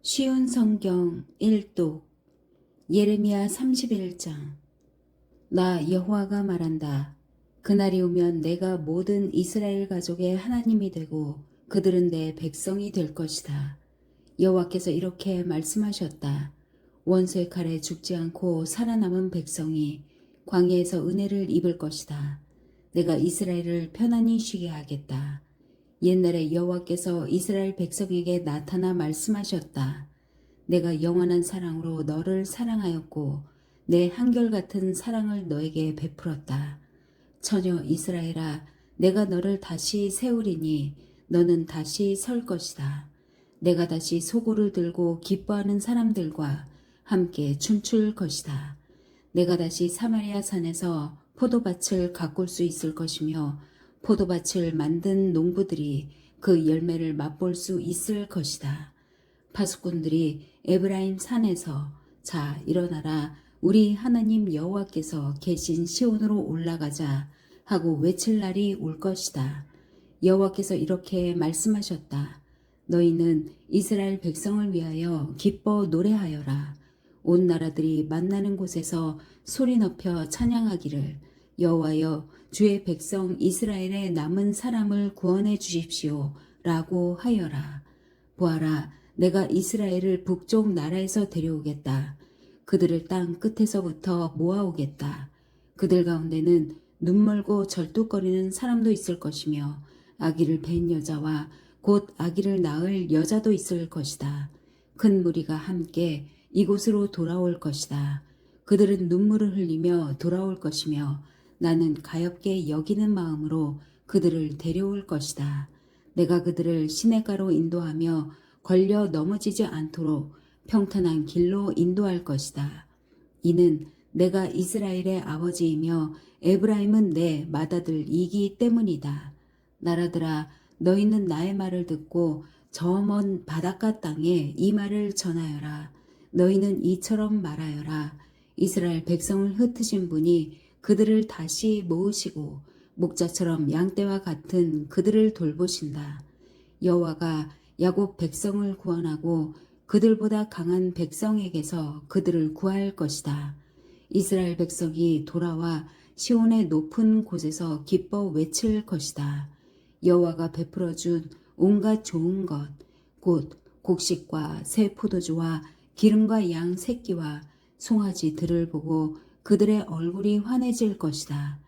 쉬운 성경 1독 예레미야 31장. 나 여호와가 말한다. 그날이 오면 내가 모든 이스라엘 가족의 하나님이 되고 그들은 내 백성이 될 것이다. 여호와께서 이렇게 말씀하셨다. 원수의 칼에 죽지 않고 살아남은 백성이 광야에서 은혜를 입을 것이다. 내가 이스라엘을 편안히 쉬게 하겠다. 옛날에 여호와께서 이스라엘 백성에게 나타나 말씀하셨다. 내가 영원한 사랑으로 너를 사랑하였고 내 한결같은 사랑을 너에게 베풀었다. 처녀 이스라엘아, 내가 너를 다시 세우리니 너는 다시 설 것이다. 내가 다시 소고를 들고 기뻐하는 사람들과 함께 춤출 것이다. 내가 다시 사마리아 산에서 포도밭을 가꿀 수 있을 것이며 포도밭을 만든 농부들이 그 열매를 맛볼 수 있을 것이다. 파수꾼들이 에브라임 산에서 자 일어나라 우리 하나님 여호와께서 계신 시온으로 올라가자 하고 외칠 날이 올 것이다. 여호와께서 이렇게 말씀하셨다. 너희는 이스라엘 백성을 위하여 기뻐 노래하여라. 온 나라들이 만나는 곳에서 소리 높여 찬양하기를 여호와여 주의 백성 이스라엘의 남은 사람을 구원해 주십시오 라고 하여라. 보아라, 내가 이스라엘을 북쪽 나라에서 데려오겠다. 그들을 땅 끝에서부터 모아오겠다. 그들 가운데는 눈멀고 절뚝거리는 사람도 있을 것이며 아기를 뵌 여자와 곧 아기를 낳을 여자도 있을 것이다. 큰 무리가 함께 이곳으로 돌아올 것이다. 그들은 눈물을 흘리며 돌아올 것이며 나는 가엾게 여기는 마음으로 그들을 데려올 것이다. 내가 그들을 시내가로 인도하며 걸려 넘어지지 않도록 평탄한 길로 인도할 것이다. 이는 내가 이스라엘의 아버지이며 에브라임은 내 맏아들이기 때문이다. 나라들아, 너희는 나의 말을 듣고 저 먼 바닷가 땅에 이 말을 전하여라. 너희는 이처럼 말하여라. 이스라엘 백성을 흩으신 분이 그들을 다시 모으시고 목자처럼 양떼와 같은 그들을 돌보신다. 여호와가 야곱 백성을 구원하고 그들보다 강한 백성에게서 그들을 구할 것이다. 이스라엘 백성이 돌아와 시온의 높은 곳에서 기뻐 외칠 것이다. 여호와가 베풀어준 온갖 좋은 것, 곧 곡식과 새 포도주와 기름과 양 새끼와 송아지들을 보고 그들의 얼굴이 환해질 것이다.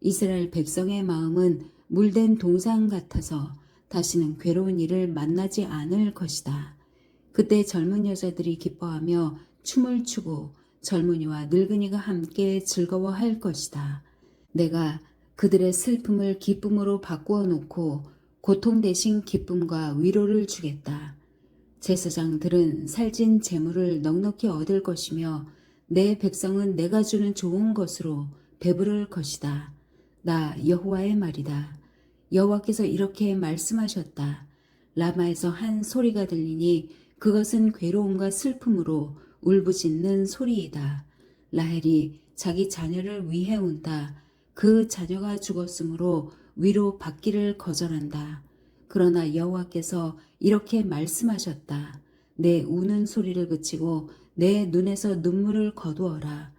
이스라엘 백성의 마음은 물된 동상 같아서 다시는 괴로운 일을 만나지 않을 것이다. 그때 젊은 여자들이 기뻐하며 춤을 추고 젊은이와 늙은이가 함께 즐거워할 것이다. 내가 그들의 슬픔을 기쁨으로 바꾸어 놓고 고통 대신 기쁨과 위로를 주겠다. 제사장들은 살찐 재물을 넉넉히 얻을 것이며 내 백성은 내가 주는 좋은 것으로 배부를 것이다. 나 여호와의 말이다. 여호와께서 이렇게 말씀하셨다. 라마에서 한 소리가 들리니 그것은 괴로움과 슬픔으로 울부짖는 소리이다. 라헬이 자기 자녀를 위해 운다. 그 자녀가 죽었으므로 위로 받기를 거절한다. 그러나 여호와께서 이렇게 말씀하셨다. 내 우는 소리를 그치고 내 눈에서 눈물을 거두어라.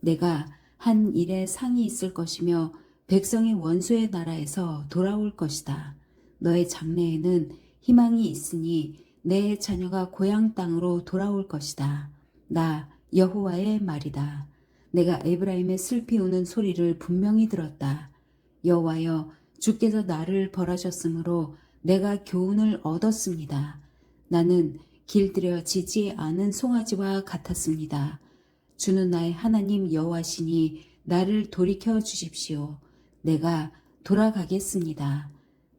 내가 한 일에 상이 있을 것이며 백성이 원수의 나라에서 돌아올 것이다. 너의 장래에는 희망이 있으니 내 자녀가 고향 땅으로 돌아올 것이다. 나 여호와의 말이다. 내가 에브라임의 슬피 우는 소리를 분명히 들었다. 여호와여, 주께서 나를 벌하셨으므로 내가 교훈을 얻었습니다. 나는 길들여 지지 않은 송아지와 같았습니다. 주는 나의 하나님 여호와시니 나를 돌이켜 주십시오. 내가 돌아가겠습니다.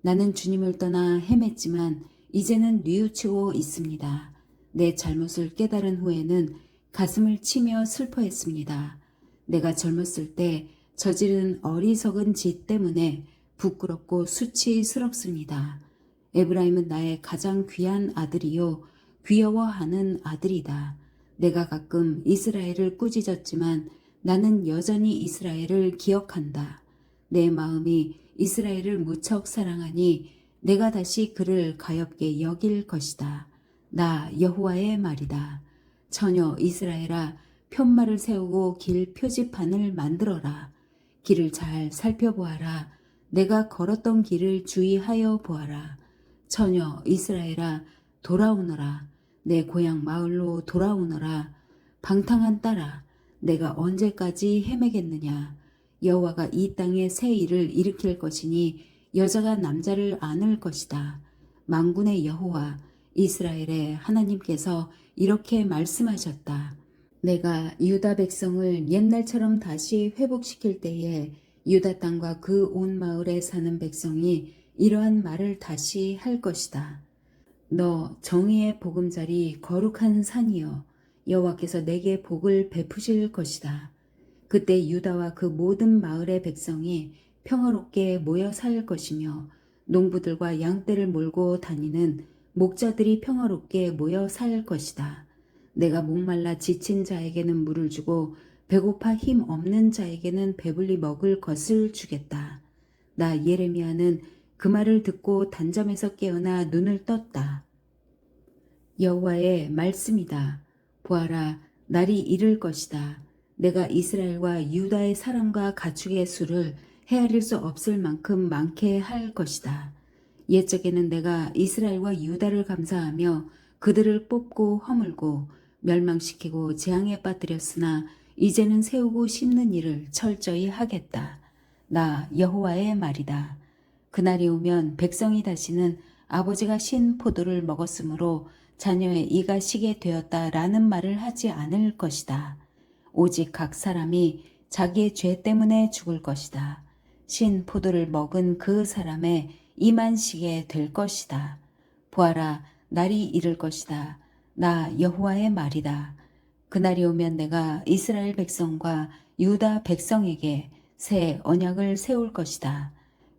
나는 주님을 떠나 헤맸지만 이제는 뉘우치고 있습니다. 내 잘못을 깨달은 후에는 가슴을 치며 슬퍼했습니다. 내가 젊었을 때 저지른 어리석은 짓 때문에 부끄럽고 수치스럽습니다. 에브라임은 나의 가장 귀한 아들이요 귀여워하는 아들이다. 내가 가끔 이스라엘을 꾸짖었지만 나는 여전히 이스라엘을 기억한다. 내 마음이 이스라엘을 무척 사랑하니 내가 다시 그를 가엾게 여길 것이다. 나 여호와의 말이다. 처녀 이스라엘아, 편말을 세우고 길 표지판을 만들어라. 길을 잘 살펴보아라. 내가 걸었던 길을 주의하여 보아라. 처녀 이스라엘아, 돌아오너라. 내 고향 마을로 돌아오너라. 방탕한 딸아, 내가 언제까지 헤매겠느냐. 여호와가 이 땅에 새 일을 일으킬 것이니 여자가 남자를 안을 것이다. 만군의 여호와 이스라엘의 하나님께서 이렇게 말씀하셨다. 내가 유다 백성을 옛날처럼 다시 회복시킬 때에 유다 땅과 그 온 마을에 사는 백성이 이러한 말을 다시 할 것이다. 너 정의의 보금자리 거룩한 산이여, 여호와께서 내게 복을 베푸실 것이다. 그때 유다와 그 모든 마을의 백성이 평화롭게 모여 살 것이며 농부들과 양떼를 몰고 다니는 목자들이 평화롭게 모여 살 것이다. 내가 목말라 지친 자에게는 물을 주고 배고파 힘 없는 자에게는 배불리 먹을 것을 주겠다. 나 예레미야는 그 말을 듣고 단잠에서 깨어나 눈을 떴다. 여호와의 말씀이다. 보아라, 날이 이를 것이다. 내가 이스라엘과 유다의 사람과 가축의 수를 헤아릴 수 없을 만큼 많게 할 것이다. 옛적에는 내가 이스라엘과 유다를 감사하며 그들을 뽑고 허물고 멸망시키고 재앙에 빠뜨렸으나 이제는 세우고 심는 일을 철저히 하겠다. 나 여호와의 말이다. 그날이 오면 백성이 다시는 아버지가 신 포도를 먹었으므로 자녀의 이가 시게 되었다라는 말을 하지 않을 것이다. 오직 각 사람이 자기의 죄 때문에 죽을 것이다. 신 포도를 먹은 그 사람의 이만 시게 될 것이다. 보아라, 날이 이를 것이다. 나 여호와의 말이다. 그날이 오면 내가 이스라엘 백성과 유다 백성에게 새 언약을 세울 것이다.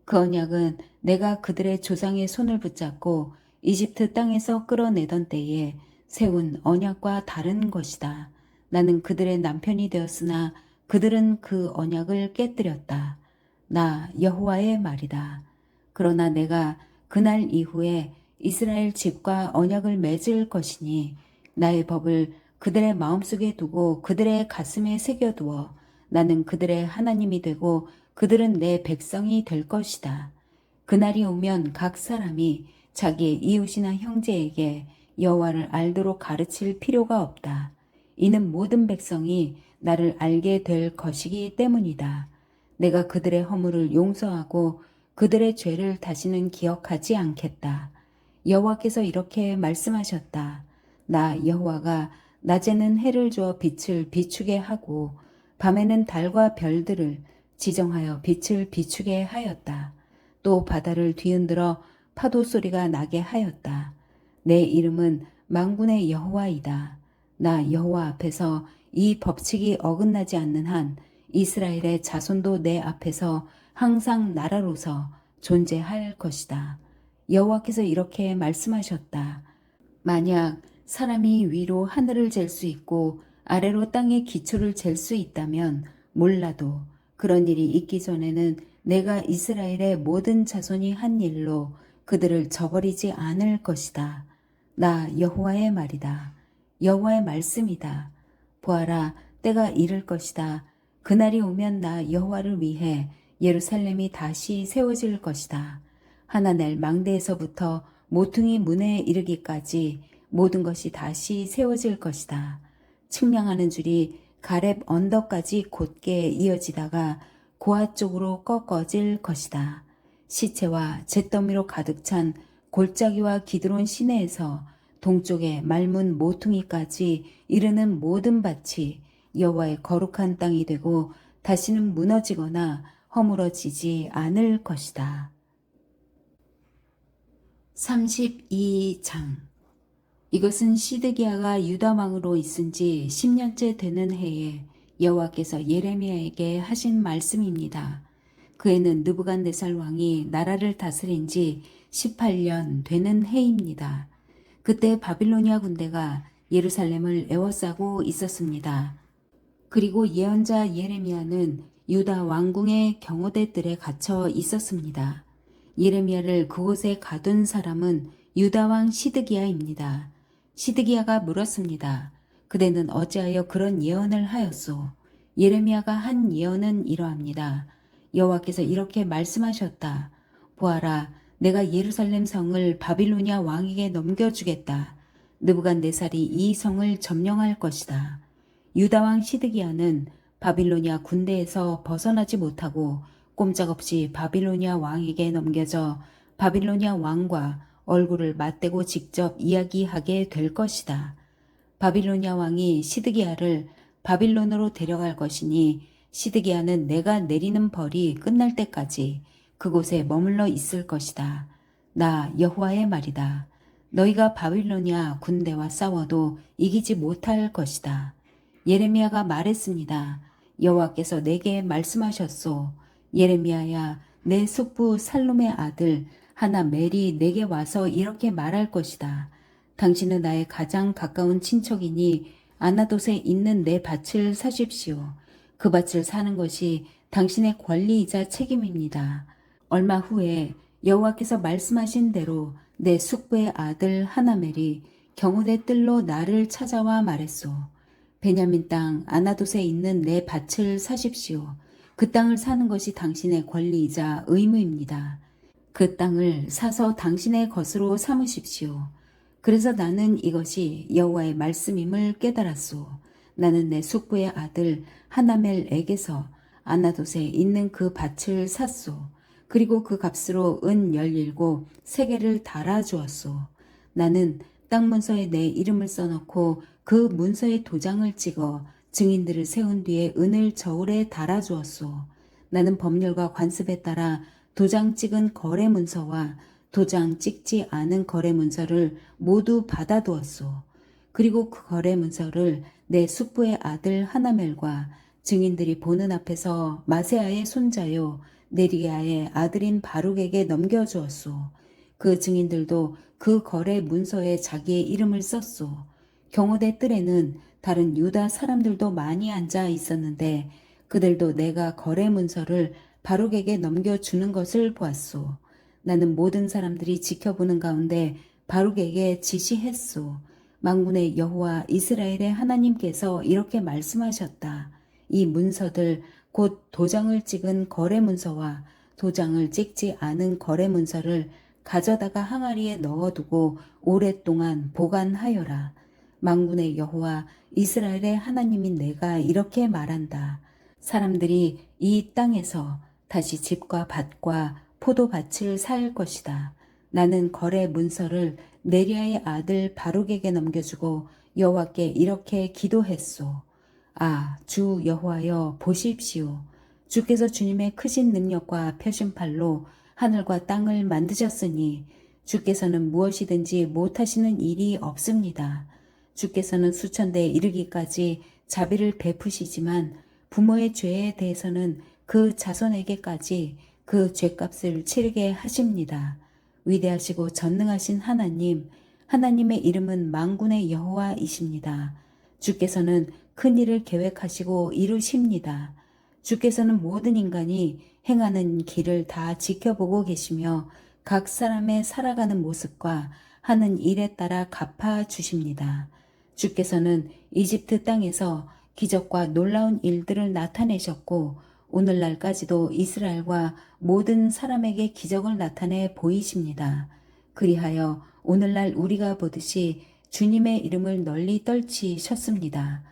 그 언약은 내가 그들의 조상의 손을 붙잡고 이집트 땅에서 끌어내던 때에 세운 언약과 다른 것이다. 나는 그들의 남편이 되었으나 그들은 그 언약을 깨뜨렸다. 나 여호와의 말이다. 그러나 내가 그날 이후에 이스라엘 집과 언약을 맺을 것이니 나의 법을 그들의 마음속에 두고 그들의 가슴에 새겨두어 나는 그들의 하나님이 되고 그들은 내 백성이 될 것이다. 그날이 오면 각 사람이 자기의 이웃이나 형제에게 여호와를 알도록 가르칠 필요가 없다. 이는 모든 백성이 나를 알게 될 것이기 때문이다. 내가 그들의 허물을 용서하고 그들의 죄를 다시는 기억하지 않겠다. 여호와께서 이렇게 말씀하셨다. 나 여호와가 낮에는 해를 주어 빛을 비추게 하고 밤에는 달과 별들을 지정하여 빛을 비추게 하였다. 또 바다를 뒤흔들어 파도 소리가 나게 하였다. 내 이름은 만군의 여호와이다. 나 여호와 앞에서 이 법칙이 어긋나지 않는 한 이스라엘의 자손도 내 앞에서 항상 나라로서 존재할 것이다. 여호와께서 이렇게 말씀하셨다. 만약 사람이 위로 하늘을 잴 수 있고 아래로 땅의 기초를 잴 수 있다면 몰라도 그런 일이 있기 전에는 내가 이스라엘의 모든 자손이 한 일로 그들을 저버리지 않을 것이다. 나 여호와의 말이다. 여호와의 말씀이다. 보아라, 때가 이를 것이다. 그날이 오면 나 여호와를 위해 예루살렘이 다시 세워질 것이다. 하나넬 망대에서부터 모퉁이 문에 이르기까지 모든 것이 다시 세워질 것이다. 측량하는 줄이 가렙 언덕까지 곧게 이어지다가 고아 쪽으로 꺾어질 것이다. 시체와 잿더미로 가득 찬 골짜기와 기드론 시내에서 동쪽의 맑은 모퉁이까지 이르는 모든 밭이 여호와의 거룩한 땅이 되고 다시는 무너지거나 허물어지지 않을 것이다. 32장. 이것은 시드기야가 유다 왕으로 있은 지 10년째 되는 해에 여호와께서 예레미야에게 하신 말씀입니다. 그 해는 느부갓네살 왕이 나라를 다스린 지 18년 되는 해입니다. 그때 바빌로니아 군대가 예루살렘을 에워싸고 있었습니다. 그리고 예언자 예레미야는 유다 왕궁의 경호대들에 갇혀 있었습니다. 예레미야를 그곳에 가둔 사람은 유다 왕 시드기야입니다. 시드기야가 물었습니다. 그대는 어찌하여 그런 예언을 하였소? 예레미야가 한 예언은 이러합니다. 여호와께서 이렇게 말씀하셨다. 보아라, 내가 예루살렘 성을 바빌로니아 왕에게 넘겨주겠다. 느부갓네살이 이 성을 점령할 것이다. 유다 왕 시드기야는 바빌로니아 군대에서 벗어나지 못하고 꼼짝없이 바빌로니아 왕에게 넘겨져 바빌로니아 왕과 얼굴을 맞대고 직접 이야기하게 될 것이다. 바빌로니아 왕이 시드기야를 바빌론으로 데려갈 것이니 시드기야는 내가 내리는 벌이 끝날 때까지 그곳에 머물러 있을 것이다. 나 여호와의 말이다. 너희가 바빌로니아 군대와 싸워도 이기지 못할 것이다. 예레미야가 말했습니다. 여호와께서 내게 말씀하셨소. 예레미야야, 내 숙부 살룸의 아들 하나멜이 내게 와서 이렇게 말할 것이다. 당신은 나의 가장 가까운 친척이니 아나돗에 있는 내 밭을 사십시오. 그 밭을 사는 것이 당신의 권리이자 책임입니다. 얼마 후에 여호와께서 말씀하신 대로 내 숙부의 아들 하나멜이 경우대 뜰로 나를 찾아와 말했소. 베냐민 땅 아나돗에 있는 내 밭을 사십시오. 그 땅을 사는 것이 당신의 권리이자 의무입니다. 그 땅을 사서 당신의 것으로 삼으십시오. 그래서 나는 이것이 여호와의 말씀임을 깨달았소. 나는 내 숙부의 아들 하나멜에게서 아나돗에 있는 그 밭을 샀소. 그리고 그 값으로 은 17 세겔을 달아주었소. 나는 땅 문서에 내 이름을 써놓고 그 문서에 도장을 찍어 증인들을 세운 뒤에 은을 저울에 달아주었소. 나는 법률과 관습에 따라 도장 찍은 거래 문서와 도장 찍지 않은 거래 문서를 모두 받아두었소. 그리고 그 거래 문서를 내 숙부의 아들 하나멜과 증인들이 보는 앞에서 마세아의 손자요 네리야의 아들인 바룩에게 넘겨주었소. 그 증인들도 그 거래 문서에 자기의 이름을 썼소. 경호대 뜰에는 다른 유다 사람들도 많이 앉아 있었는데 그들도 내가 거래 문서를 바룩에게 넘겨주는 것을 보았소. 나는 모든 사람들이 지켜보는 가운데 바룩에게 지시했소. 만군의 여호와 이스라엘의 하나님께서 이렇게 말씀하셨다. 이 문서들 곧 도장을 찍은 거래 문서와 도장을 찍지 않은 거래 문서를 가져다가 항아리에 넣어두고 오랫동안 보관하여라. 만군의 여호와 이스라엘의 하나님인 내가 이렇게 말한다. 사람들이 이 땅에서 다시 집과 밭과 포도밭을 살 것이다. 나는 거래 문서를 네리야의 아들 바룩에게 넘겨주고 여호와께 이렇게 기도했소. 아, 주 여호와여 보십시오. 주께서 주님의 크신 능력과 펴신팔로 하늘과 땅을 만드셨으니 주께서는 무엇이든지 못하시는 일이 없습니다. 주께서는 수천대에 이르기까지 자비를 베푸시지만 부모의 죄에 대해서는 그 자손에게까지 그 죄값을 치르게 하십니다. 위대하시고 전능하신 하나님, 하나님의 이름은 만군의 여호와이십니다. 주께서는 큰 일을 계획하시고 이루십니다. 주께서는 모든 인간이 행하는 길을 다 지켜보고 계시며 각 사람의 살아가는 모습과 하는 일에 따라 갚아 주십니다. 주께서는 이집트 땅에서 기적과 놀라운 일들을 나타내셨고 오늘날까지도 이스라엘과 모든 사람에게 기적을 나타내 보이십니다. 그리하여 오늘날 우리가 보듯이 주님의 이름을 널리 떨치셨습니다.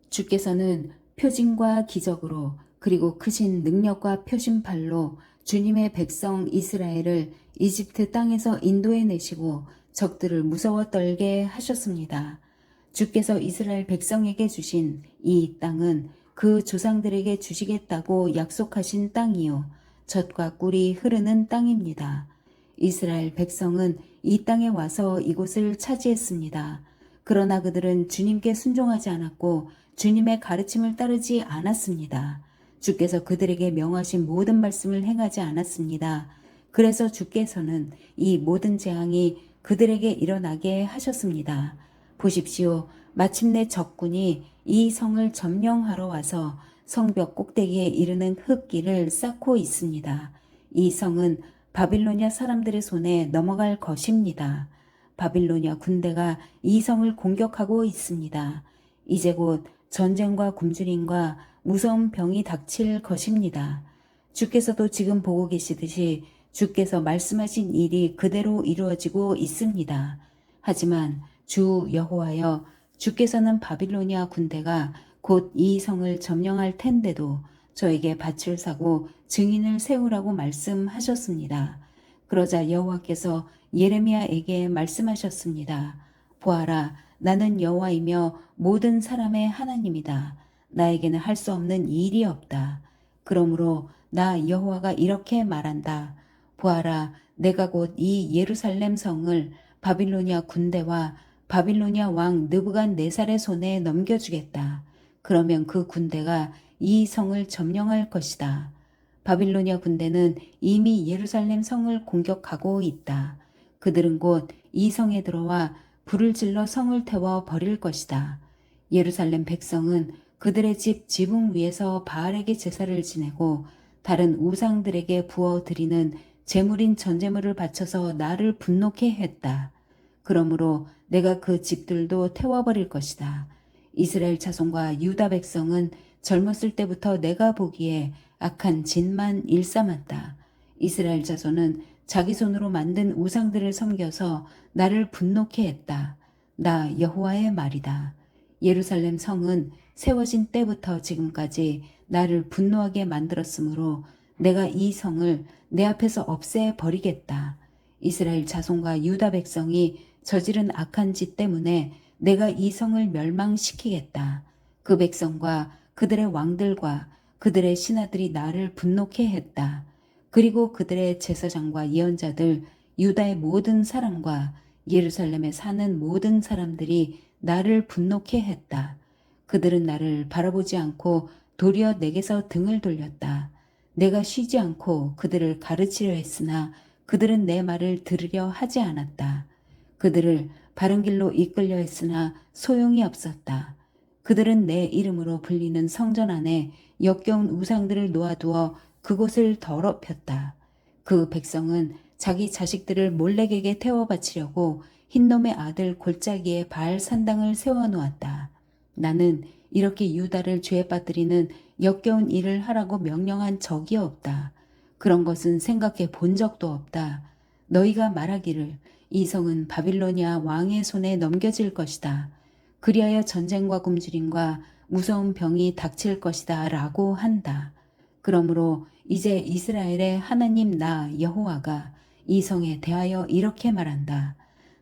주께서는 표징과 기적으로 그리고 크신 능력과 표심팔로 주님의 백성 이스라엘을 이집트 땅에서 인도해내시고 적들을 무서워 떨게 하셨습니다. 주께서 이스라엘 백성에게 주신 이 땅은 그 조상들에게 주시겠다고 약속하신 땅이요 젖과 꿀이 흐르는 땅입니다. 이스라엘 백성은 이 땅에 와서 이곳을 차지했습니다. 그러나 그들은 주님께 순종하지 않았고 주님의 가르침을 따르지 않았습니다. 주께서 그들에게 명하신 모든 말씀을 행하지 않았습니다. 그래서 주께서는 이 모든 재앙이 그들에게 일어나게 하셨습니다. 보십시오. 마침내 적군이 이 성을 점령하러 와서 성벽 꼭대기에 이르는 흙길을 쌓고 있습니다. 이 성은 바빌로니아 사람들의 손에 넘어갈 것입니다. 바빌로니아 군대가 이 성을 공격하고 있습니다. 이제 곧 전쟁과 굶주림과 무서운 병이 닥칠 것입니다. 주께서도 지금 보고 계시듯이 주께서 말씀하신 일이 그대로 이루어지고 있습니다. 하지만 주 여호와여, 주께서는 바빌로니아 군대가 곧 이 성을 점령할 텐데도 저에게 밭을 사고 증인을 세우라고 말씀하셨습니다. 그러자 여호와께서 예레미야에게 말씀하셨습니다. 보아라, 나는 여호와이며 모든 사람의 하나님이다. 나에게는 할 수 없는 일이 없다. 그러므로 나 여호와가 이렇게 말한다. 보아라, 내가 곧 이 예루살렘 성을 바빌로니아 군대와 바빌로니아 왕 느부갓네살의 손에 넘겨주겠다. 그러면 그 군대가 이 성을 점령할 것이다. 바빌로니아 군대는 이미 예루살렘 성을 공격하고 있다. 그들은 곧 이 성에 들어와 불을 질러 성을 태워 버릴 것이다. 예루살렘 백성은 그들의 집 지붕 위에서 바알에게 제사를 지내고 다른 우상들에게 부어 드리는 제물인 전제물을 바쳐서 나를 분노케 했다. 그러므로 내가 그 집들도 태워버릴 것이다. 이스라엘 자손과 유다 백성은 젊었을 때부터 내가 보기에 악한 짓만 일삼았다. 이스라엘 자손은 자기 손으로 만든 우상들을 섬겨서 나를 분노케 했다. 나 여호와의 말이다. 예루살렘 성은 세워진 때부터 지금까지 나를 분노하게 만들었으므로 내가 이 성을 내 앞에서 없애 버리겠다. 이스라엘 자손과 유다 백성이 저지른 악한 짓 때문에 내가 이 성을 멸망시키겠다. 그 백성과 그들의 왕들과 그들의 신하들이 나를 분노케 했다. 그리고 그들의 제사장과 예언자들, 유다의 모든 사람과 예루살렘에 사는 모든 사람들이 나를 분노케 했다. 그들은 나를 바라보지 않고 도리어 내게서 등을 돌렸다. 내가 쉬지 않고 그들을 가르치려 했으나 그들은 내 말을 들으려 하지 않았다. 그들을 바른 길로 이끌려 했으나 소용이 없었다. 그들은 내 이름으로 불리는 성전 안에 역겨운 우상들을 놓아두어 그곳을 더럽혔다. 그 백성은 자기 자식들을 몰렉에게 태워 바치려고 흰놈의 아들 골짜기에 바알 산당을 세워놓았다. 나는 이렇게 유다를 죄에 빠뜨리는 역겨운 일을 하라고 명령한 적이 없다. 그런 것은 생각해 본 적도 없다. 너희가 말하기를 이 성은 바빌로니아 왕의 손에 넘겨질 것이다. 그리하여 전쟁과 굶주림과 무서운 병이 닥칠 것이다 라고 한다. 그러므로 이제 이스라엘의 하나님 나 여호와가 이 성에 대하여 이렇게 말한다.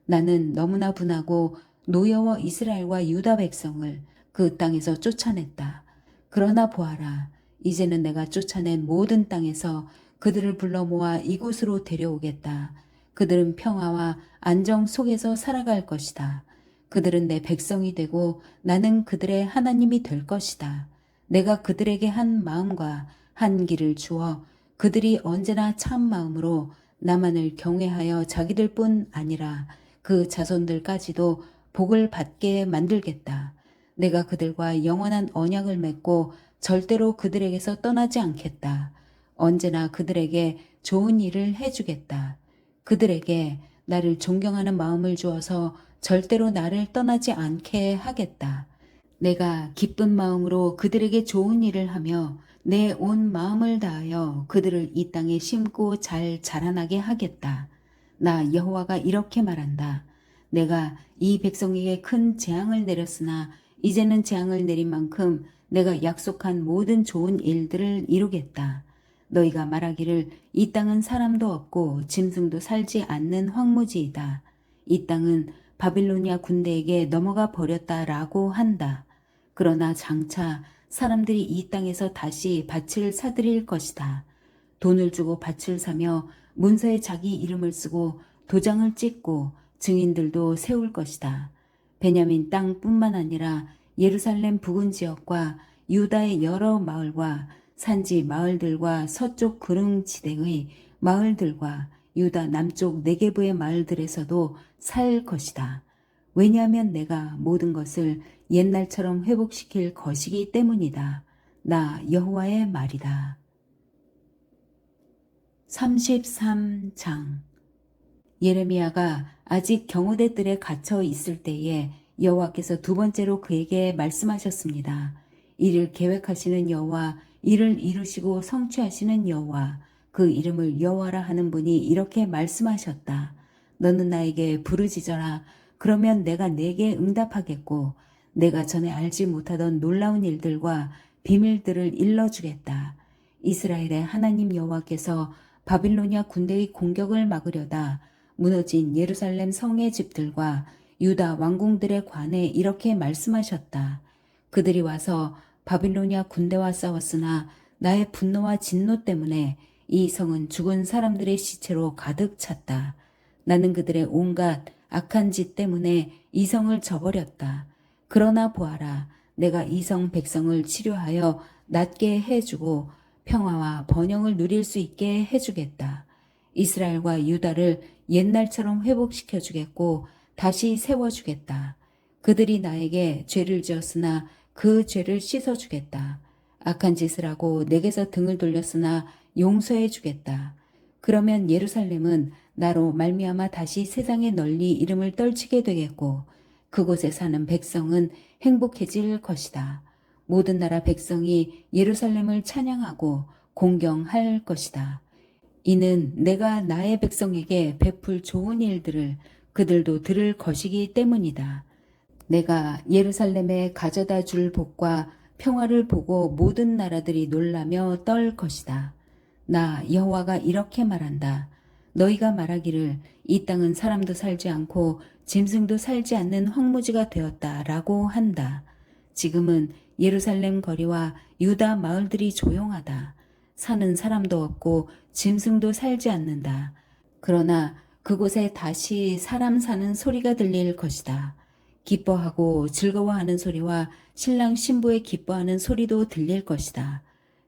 나는 너무나 분하고 노여워 이스라엘과 유다 백성을 그 땅에서 쫓아냈다. 그러나 보아라, 이제는 내가 쫓아낸 모든 땅에서 그들을 불러 모아 이곳으로 데려오겠다. 그들은 평화와 안정 속에서 살아갈 것이다. 그들은 내 백성이 되고 나는 그들의 하나님이 될 것이다. 내가 그들에게 한 마음과 한 길을 주어 그들이 언제나 참 마음으로 나만을 경외하여 자기들뿐 아니라 그 자손들까지도 복을 받게 만들겠다. 내가 그들과 영원한 언약을 맺고 절대로 그들에게서 떠나지 않겠다. 언제나 그들에게 좋은 일을 해주겠다. 그들에게 나를 존경하는 마음을 주어서 절대로 나를 떠나지 않게 하겠다. 내가 기쁜 마음으로 그들에게 좋은 일을 하며 내 온 마음을 다하여 그들을 이 땅에 심고 잘 자라나게 하겠다. 나 여호와가 이렇게 말한다. 내가 이 백성에게 큰 재앙을 내렸으나 이제는 재앙을 내린 만큼 내가 약속한 모든 좋은 일들을 이루겠다. 너희가 말하기를 이 땅은 사람도 없고 짐승도 살지 않는 황무지이다. 이 땅은 바빌로니아 군대에게 넘어가 버렸다라고 한다. 그러나 장차 사람들이 이 땅에서 다시 밭을 사들일 것이다. 돈을 주고 밭을 사며 문서에 자기 이름을 쓰고 도장을 찍고 증인들도 세울 것이다. 베냐민 땅뿐만 아니라 예루살렘 부근 지역과 유다의 여러 마을과 산지 마을들과 서쪽 그릉지대의 마을들과 유다 남쪽 네게부의 마을들에서도 살 것이다. 왜냐하면 내가 모든 것을 옛날처럼 회복시킬 것이기 때문이다. 나 여호와의 말이다. 33장 예레미야가 아직 경호대 뜰에 갇혀 있을 때에 여호와께서 두 번째로 그에게 말씀하셨습니다. 이를 계획하시는 여호와, 이를 이루시고 성취하시는 여호와, 그 이름을 여호와라 하는 분이 이렇게 말씀하셨다. 너는 나에게 부르짖어라. 그러면 내가 네게 응답하겠고 내가 전에 알지 못하던 놀라운 일들과 비밀들을 일러주겠다. 이스라엘의 하나님 여호와께서 바빌로니아 군대의 공격을 막으려다 무너진 예루살렘 성의 집들과 유다 왕궁들에 관해 이렇게 말씀하셨다. 그들이 와서 바빌로니아 군대와 싸웠으나 나의 분노와 진노 때문에 이 성은 죽은 사람들의 시체로 가득 찼다. 나는 그들의 온갖 악한 짓 때문에 이 성을 저버렸다. 그러나 보아라, 내가 이 성 백성을 치료하여 낫게 해주고 평화와 번영을 누릴 수 있게 해주겠다. 이스라엘과 유다를 옛날처럼 회복시켜 주겠고 다시 세워주겠다. 그들이 나에게 죄를 지었으나 그 죄를 씻어주겠다. 악한 짓을 하고 내게서 등을 돌렸으나 용서해 주겠다. 그러면 예루살렘은 나로 말미암아 다시 세상에 널리 이름을 떨치게 되겠고 그곳에 사는 백성은 행복해질 것이다. 모든 나라 백성이 예루살렘을 찬양하고 공경할 것이다. 이는 내가 나의 백성에게 베풀 좋은 일들을 그들도 들을 것이기 때문이다. 내가 예루살렘에 가져다 줄 복과 평화를 보고 모든 나라들이 놀라며 떨 것이다. 나 여호와가 이렇게 말한다. 너희가 말하기를 이 땅은 사람도 살지 않고 짐승도 살지 않는 황무지가 되었다라고 한다. 지금은 예루살렘 거리와 유다 마을들이 조용하다. 사는 사람도 없고 짐승도 살지 않는다. 그러나 그곳에 다시 사람 사는 소리가 들릴 것이다. 기뻐하고 즐거워하는 소리와 신랑 신부의 기뻐하는 소리도 들릴 것이다.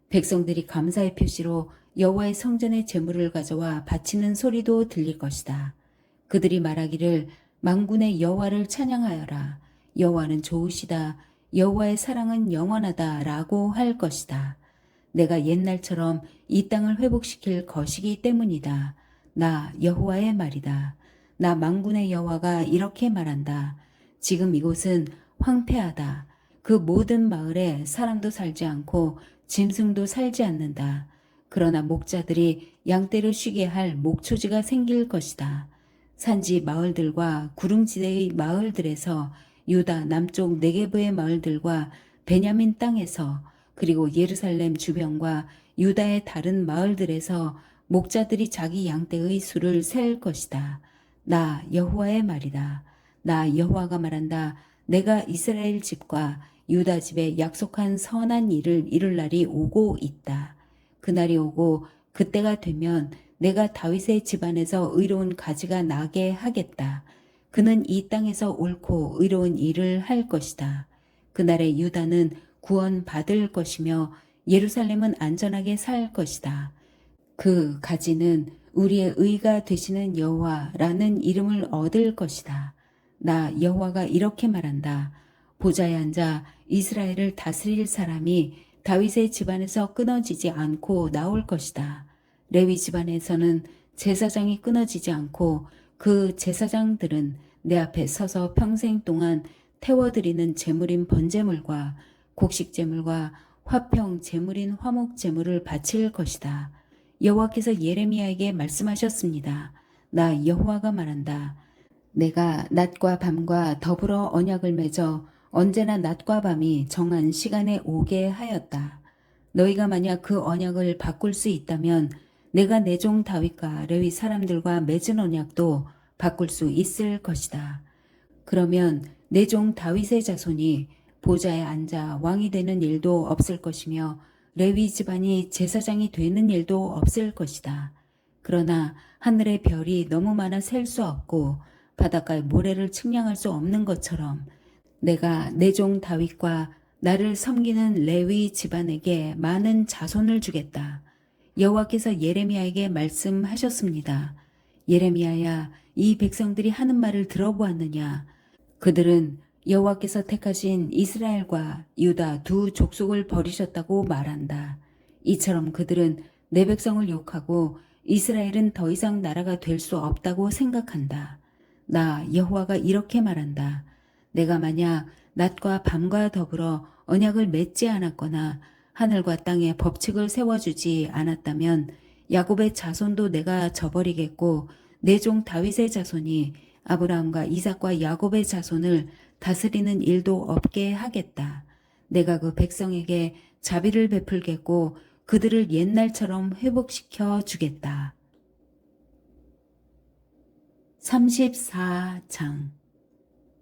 백성들이 감사의 표시로 여호와의 성전에 제물을 가져와 바치는 소리도 들릴 것이다. 그들이 말하기를 만군의 여호와를 찬양하여라. 여호와는 좋으시다. 여호와의 사랑은 영원하다라고 할 것이다. 내가 옛날처럼 이 땅을 회복시킬 것이기 때문이다. 나 여호와의 말이다. 나 만군의 여호와가 이렇게 말한다. 지금 이곳은 황폐하다. 그 모든 마을에 사람도 살지 않고 짐승도 살지 않는다. 그러나 목자들이 양떼를 쉬게 할 목초지가 생길 것이다. 산지 마을들과 구릉지대의 마을들에서 유다 남쪽 네게브의 마을들과 베냐민 땅에서 그리고 예루살렘 주변과 유다의 다른 마을들에서 목자들이 자기 양떼의 수를 셀 것이다. 나 여호와의 말이다. 나 여호와가 말한다. 내가 이스라엘 집과 유다 집에 약속한 선한 일을 이룰 날이 오고 있다. 그날이 오고 그때가 되면 내가 다윗의 집안에서 의로운 가지가 나게 하겠다. 그는 이 땅에서 옳고 의로운 일을 할 것이다. 그날에 유다는 구원받을 것이며 예루살렘은 안전하게 살 것이다. 그 가지는 우리의 의가 되시는 여호와라는 이름을 얻을 것이다. 나 여호와가 이렇게 말한다. 보좌에 앉아 이스라엘을 다스릴 사람이 다윗의 집안에서 끊어지지 않고 나올 것이다. 레위 집안에서는 제사장이 끊어지지 않고 그 제사장들은 내 앞에 서서 평생 동안 태워드리는 제물인 번제물과 곡식제물과 화평 제물인 화목 제물을 바칠 것이다. 여호와께서 예레미야에게 말씀하셨습니다. 나 여호와가 말한다. 내가 낮과 밤과 더불어 언약을 맺어 언제나 낮과 밤이 정한 시간에 오게 하였다. 너희가 만약 그 언약을 바꿀 수 있다면 내가 내 종 다윗과 레위 사람들과 맺은 언약도 바꿀 수 있을 것이다. 그러면 내 종 다윗의 자손이 보좌에 앉아 왕이 되는 일도 없을 것이며 레위 집안이 제사장이 되는 일도 없을 것이다. 그러나 하늘의 별이 너무 많아 셀 수 없고 바닷가의 모래를 측량할 수 없는 것처럼 내가 내 종 다윗과 나를 섬기는 레위 집안에게 많은 자손을 주겠다. 여호와께서 예레미야에게 말씀하셨습니다. 예레미야야, 이 백성들이 하는 말을 들어보았느냐? 그들은 여호와께서 택하신 이스라엘과 유다 두 족속을 버리셨다고 말한다. 이처럼 그들은 내 백성을 욕하고 이스라엘은 더 이상 나라가 될 수 없다고 생각한다. 나 여호와가 이렇게 말한다. 내가 만약 낮과 밤과 더불어 언약을 맺지 않았거나 하늘과 땅에 법칙을 세워주지 않았다면 야곱의 자손도 내가 저버리겠고 내 종 다윗의 자손이 아브라함과 이삭과 야곱의 자손을 다스리는 일도 없게 하겠다. 내가 그 백성에게 자비를 베풀겠고 그들을 옛날처럼 회복시켜 주겠다. 34장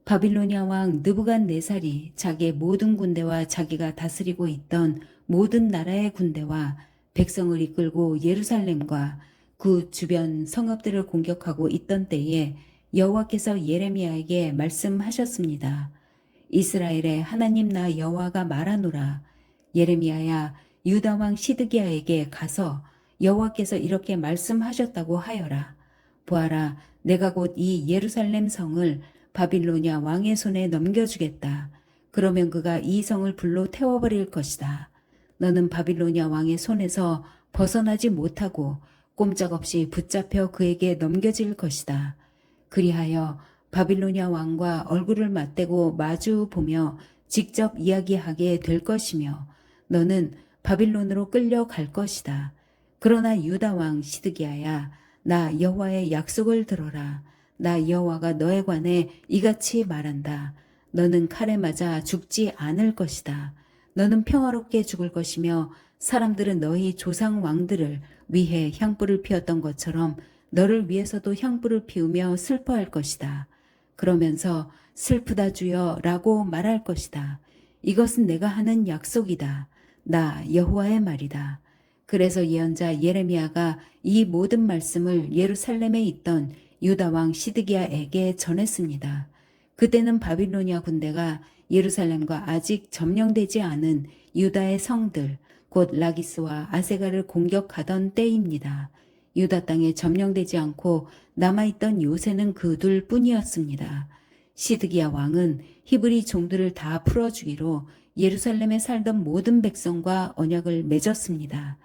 바빌로니아 왕 느부갓네살이 자기의 모든 군대와 자기가 다스리고 있던 모든 나라의 군대와 백성을 이끌고 예루살렘과 그 주변 성읍들을 공격하고 있던 때에 여호와께서 예레미야에게 말씀하셨습니다. 이스라엘의 하나님 나 여호와가 말하노라. 예레미야야, 유다 왕 시드기야에게 가서 여호와께서 이렇게 말씀하셨다고 하여라. 보아라, 내가 곧 이 예루살렘 성을 바빌로니아 왕의 손에 넘겨주겠다. 그러면 그가 이 성을 불로 태워버릴 것이다. 너는 바빌로니아 왕의 손에서 벗어나지 못하고 꼼짝없이 붙잡혀 그에게 넘겨질 것이다. 그리하여 바빌로니아 왕과 얼굴을 맞대고 마주 보며 직접 이야기하게 될 것이며 너는 바빌론으로 끌려갈 것이다. 그러나 유다 왕 시드기야야, 나 여호와의 약속을 들어라. 나 여호와가 너에 관해 이같이 말한다. 너는 칼에 맞아 죽지 않을 것이다. 너는 평화롭게 죽을 것이며 사람들은 너희 조상 왕들을 위해 향불을 피웠던 것처럼 너를 위해서도 향불을 피우며 슬퍼할 것이다. 그러면서 슬프다 주여 라고 말할 것이다. 이것은 내가 하는 약속이다. 나 여호와의 말이다. 그래서 예언자 예레미야가 이 모든 말씀을 예루살렘에 있던 유다 왕 시드기야에게 전했습니다. 그때는 바빌로니아 군대가 예루살렘과 아직 점령되지 않은 유다의 성들 곧 라기스와 아세가를 공격하던 때입니다. 유다 땅에 점령되지 않고 남아있던 요새는 그 둘 뿐이었습니다. 시드기야 왕은 히브리 종들을 다 풀어주기로 예루살렘에 살던 모든 백성과 언약을 맺었습니다.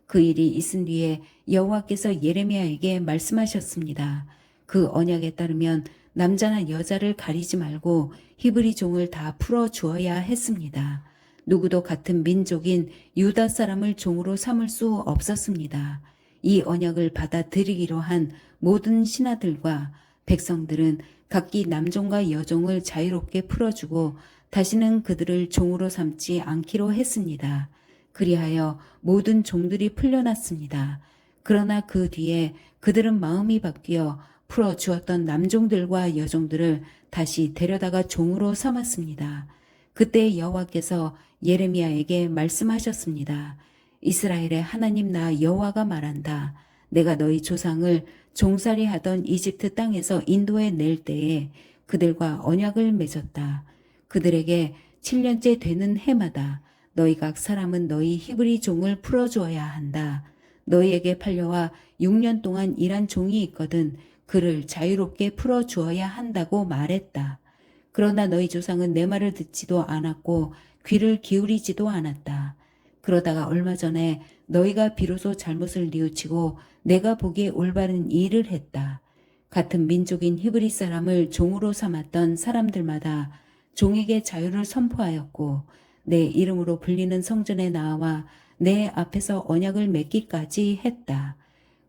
그 일이 있은 뒤에 여호와께서 예레미야에게 말씀하셨습니다. 그 언약에 따르면 남자나 여자를 가리지 말고 히브리 종을 다 풀어주어야 했습니다. 누구도 같은 민족인 유다 사람을 종으로 삼을 수 없었습니다. 이 언약을 받아들이기로 한 모든 신하들과 백성들은 각기 남종과 여종을 자유롭게 풀어주고 다시는 그들을 종으로 삼지 않기로 했습니다. 그리하여 모든 종들이 풀려났습니다. 그러나 그 뒤에 그들은 마음이 바뀌어 풀어주었던 남종들과 여종들을 다시 데려다가 종으로 삼았습니다. 그때 여호와께서 예레미야에게 말씀하셨습니다. 이스라엘의 하나님 나 여호와가 말한다. 내가 너희 조상을 종살이 하던 이집트 땅에서 인도해 낼 때에 그들과 언약을 맺었다. 그들에게 7년째 되는 해마다 너희 각 사람은 너희 히브리 종을 풀어주어야 한다. 너희에게 팔려와 6년 동안 일한 종이 있거든 그를 자유롭게 풀어주어야 한다고 말했다. 그러나 너희 조상은 내 말을 듣지도 않았고 귀를 기울이지도 않았다. 그러다가 얼마 전에 너희가 비로소 잘못을 뉘우치고 내가 보기에 올바른 일을 했다. 같은 민족인 히브리 사람을 종으로 삼았던 사람들마다 종에게 자유를 선포하였고 내 이름으로 불리는 성전에 나와 내 앞에서 언약을 맺기까지 했다.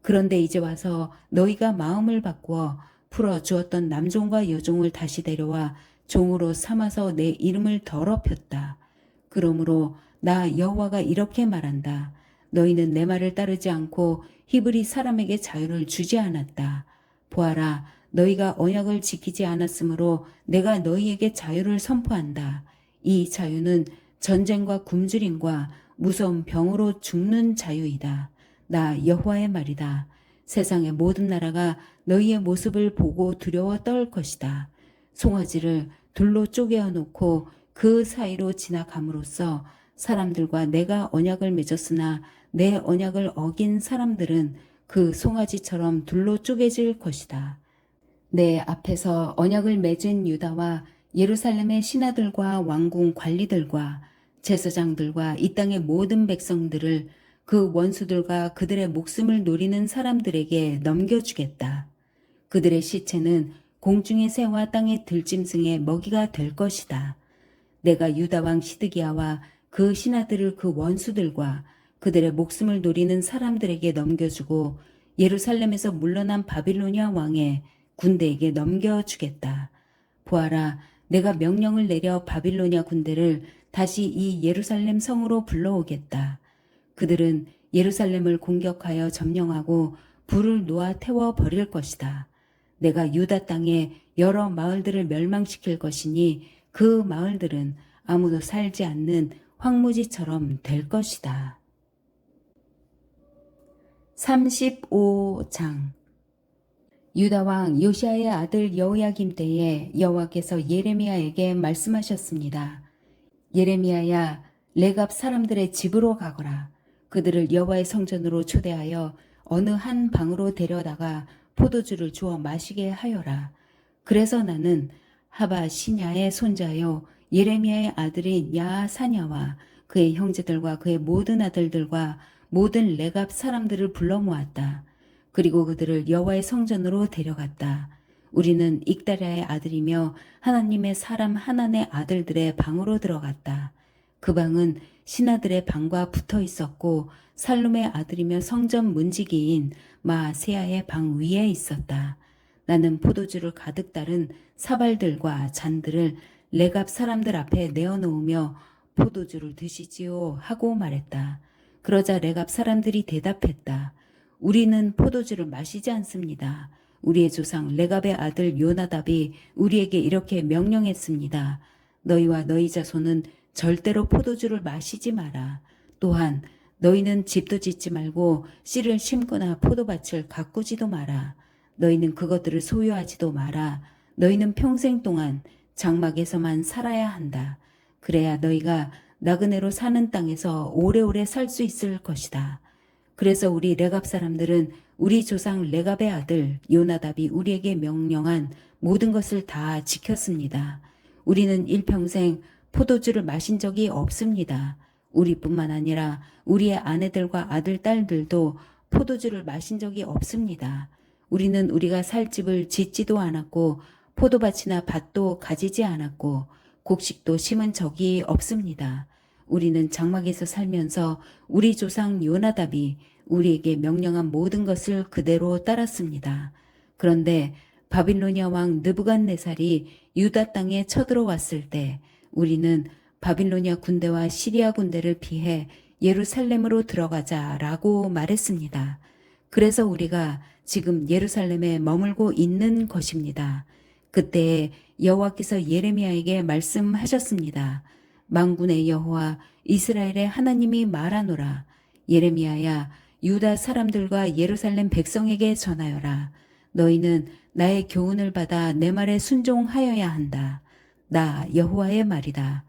그런데 이제 와서 너희가 마음을 바꾸어 풀어주었던 남종과 여종을 다시 데려와 종으로 삼아서 내 이름을 더럽혔다. 그러므로 나 여호와가 이렇게 말한다. 너희는 내 말을 따르지 않고 히브리 사람에게 자유를 주지 않았다. 보아라, 너희가 언약을 지키지 않았으므로 내가 너희에게 자유를 선포한다. 이 자유는 전쟁과 굶주림과 무서운 병으로 죽는 자유이다. 나 여호와의 말이다. 세상의 모든 나라가 너희의 모습을 보고 두려워 떨 것이다. 송아지를 둘로 쪼개어 놓고 그 사이로 지나감으로써 사람들과 내가 언약을 맺었으나 내 언약을 어긴 사람들은 그 송아지처럼 둘로 쪼개질 것이다. 내 앞에서 언약을 맺은 유다와 예루살렘의 신하들과 왕궁 관리들과 제사장들과 이 땅의 모든 백성들을 그 원수들과 그들의 목숨을 노리는 사람들에게 넘겨주겠다. 그들의 시체는 공중의 새와 땅의 들짐승의 먹이가 될 것이다. 내가 유다 왕 시드기야와 그 신하들을 그 원수들과 그들의 목숨을 노리는 사람들에게 넘겨주고 예루살렘에서 물러난 바빌로니아 왕의 군대에게 넘겨주겠다. 보아라, 내가 명령을 내려 바빌로니아 군대를 다시 이 예루살렘 성으로 불러오겠다. 그들은 예루살렘을 공격하여 점령하고 불을 놓아 태워 버릴 것이다. 내가 유다 땅에 여러 마을들을 멸망시킬 것이니 그 마을들은 아무도 살지 않는 황무지처럼 될 것이다. 35장. 유다 왕 요시야의 아들 여호야김 때에 여호와께서 예레미야에게 말씀하셨습니다. 예레미야야, 레갑 사람들의 집으로 가거라. 그들을 여호와의 성전으로 초대하여 어느 한 방으로 데려다가 포도주를 주어 마시게 하여라. 그래서 나는 하바 시냐의 손자요 예레미야의 아들인 야사냐와 그의 형제들과 그의 모든 아들들과 모든 레갑 사람들을 불러 모았다. 그리고 그들을 여호와의 성전으로 데려갔다. 우리는 익다랴의 아들이며 하나님의 사람 하나네 아들들의 방으로 들어갔다. 그 방은 신하들의 방과 붙어 있었고 살룸의 아들이며 성전 문지기인 마세야의 방 위에 있었다. 나는 포도주를 가득 따른 사발들과 잔들을 레갑 사람들 앞에 내어놓으며 포도주를 드시지요 하고 말했다. 그러자 레갑 사람들이 대답했다. 우리는 포도주를 마시지 않습니다. 우리의 조상 레갑의 아들 요나답이 우리에게 이렇게 명령했습니다. 너희와 너희 자손은 절대로 포도주를 마시지 마라. 또한 너희는 집도 짓지 말고 씨를 심거나 포도밭을 가꾸지도 마라. 너희는 그것들을 소유하지도 마라. 너희는 평생 동안 장막에서만 살아야 한다. 그래야 너희가 나그네로 사는 땅에서 오래오래 살 수 있을 것이다. 그래서 우리 레갑 사람들은 우리 조상 레갑의 아들 요나답이 우리에게 명령한 모든 것을 다 지켰습니다. 우리는 일평생 포도주를 마신 적이 없습니다. 우리뿐만 아니라 우리의 아내들과 아들, 딸들도 포도주를 마신 적이 없습니다. 우리는 우리가 살 집을 짓지도 않았고 포도밭이나 밭도 가지지 않았고 곡식도 심은 적이 없습니다. 우리는 장막에서 살면서 우리 조상 요나답이 우리에게 명령한 모든 것을 그대로 따랐습니다. 그런데 바빌로니아 왕 느부갓네살이 유다 땅에 쳐들어왔을 때 우리는 바빌로니아 군대와 시리아 군대를 피해 예루살렘으로 들어가자라고 말했습니다. 그래서 우리가 지금 예루살렘에 머물고 있는 것입니다. 그때 여호와께서 예레미야에게 말씀하셨습니다. 만군의 여호와 이스라엘의 하나님이 말하노라. 예레미야야, 유다 사람들과 예루살렘 백성에게 전하여라. 너희는 나의 교훈을 받아 내 말에 순종하여야 한다. 나 여호와의 말이다.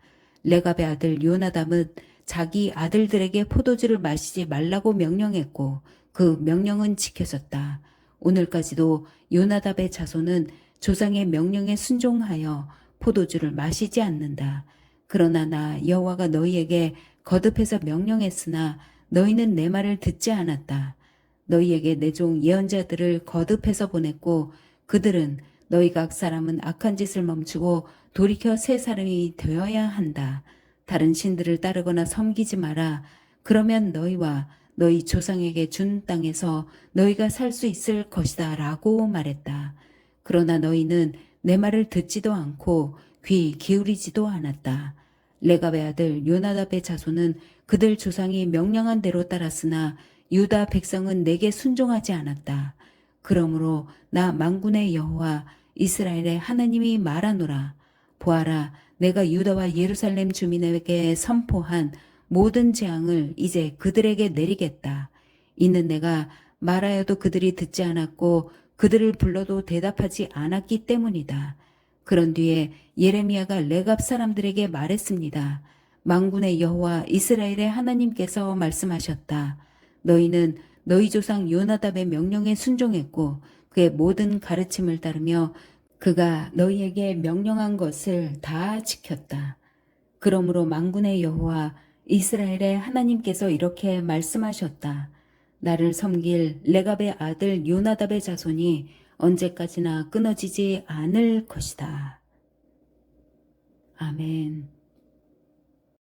레갑의 아들 요나답은 자기 아들들에게 포도주를 마시지 말라고 명령했고 그 명령은 지켜졌다. 오늘까지도 요나답의 자손은 조상의 명령에 순종하여 포도주를 마시지 않는다. 그러나 나 여호와가 너희에게 거듭해서 명령했으나 너희는 내 말을 듣지 않았다. 너희에게 내 종 예언자들을 거듭해서 보냈고 그들은 너희 각 사람은 악한 짓을 멈추고 돌이켜 새 사람이 되어야 한다. 다른 신들을 따르거나 섬기지 마라. 그러면 너희와 너희 조상에게 준 땅에서 너희가 살 수 있을 것이다 라고 말했다. 그러나 너희는 내 말을 듣지도 않고 귀 기울이지도 않았다. 레갑의 아들 요나답의 자손은 그들 조상이 명령한 대로 따랐으나 유다 백성은 내게 순종하지 않았다. 그러므로 나 만군의 여호와 이스라엘의 하나님이 말하노라. 보아라, 내가 유다와 예루살렘 주민에게 선포한 모든 재앙을 이제 그들에게 내리겠다. 이는 내가 말하여도 그들이 듣지 않았고 그들을 불러도 대답하지 않았기 때문이다. 그런 뒤에 예레미야가 레갑 사람들에게 말했습니다. 만군의 여호와 이스라엘의 하나님께서 말씀하셨다. 너희는 너희 조상 요나답의 명령에 순종했고 그의 모든 가르침을 따르며 그가 너희에게 명령한 것을 다 지켰다. 그러므로 만군의 여호와 이스라엘의 하나님께서 이렇게 말씀하셨다. 나를 섬길 레갑의 아들 요나답의 자손이 언제까지나 끊어지지 않을 것이다. 아멘.